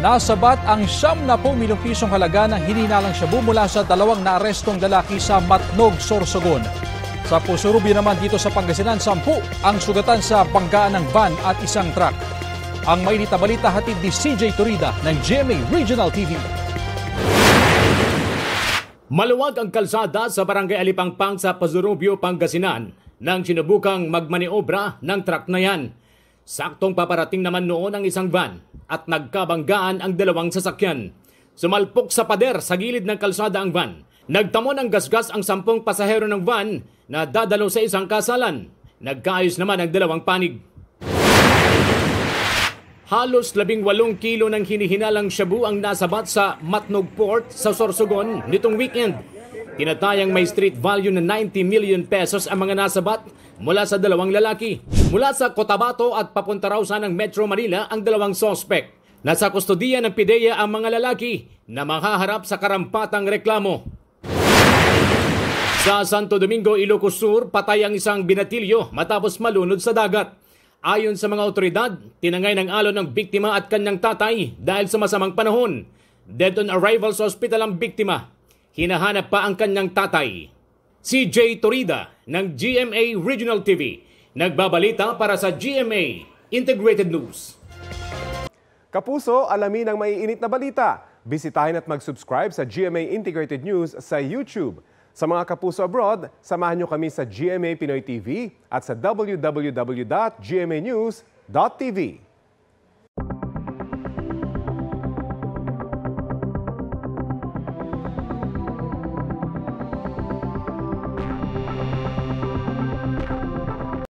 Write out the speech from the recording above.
Nasabat ang 70 milyong pisong halaga ng hinihinalang shabu mula sa dalawang naarestong lalaki sa Matnog, Sorsogon. Sa Puso-Rubio naman dito sa Pangasinan, 10 ang sugatan sa banggaan ng van at isang truck. Ang mainit na balita hatid ni CJ Turida ng GMA Regional TV. Maluwag ang kalsada sa Barangay Alipangpang sa Puso-Rubio, Pangasinan nang sinubukang magmaniobra ng truck na yan. Saktong paparating naman noon ang isang van at nagkabanggaan ang dalawang sasakyan. Sumalpok sa pader sa gilid ng kalsada ang van. Nagtamo ng gasgas ang 10 pasahero ng van na dadalo sa isang kasalan. Nagkaayos naman ang dalawang panig. Halos 18 kilo ng hinihinalang shabu ang nasabat sa Matnog Port sa Sorsogon nitong weekend. Tinatayang may street value na 90 million pesos ang mga nasabat mula sa dalawang lalaki. Mula sa Cotabato at papunta raw sa ng Metro Manila ang dalawang sospek. Nasa kustodiya ng PIDEA ang mga lalaki na makaharap sa karampatang reklamo. Sa Santo Domingo, Ilocos Sur, patay ang isang binatilyo matapos malunod sa dagat. Ayon sa mga otoridad, tinangay ng alon ng biktima at kanyang tatay dahil sa masamang panahon. Dead on arrival sa ospital ang biktima. Hinahanap pa ang kanyang tatay. CJ Turida ng GMA Regional TV. Nagbabalita para sa GMA Integrated News. Kapuso, alamin ang maiinit na balita. Bisitahin at mag-subscribe sa GMA Integrated News sa YouTube. Sa mga kapuso abroad, samahan niyo kami sa GMA Pinoy TV at sa www.gmanews.tv.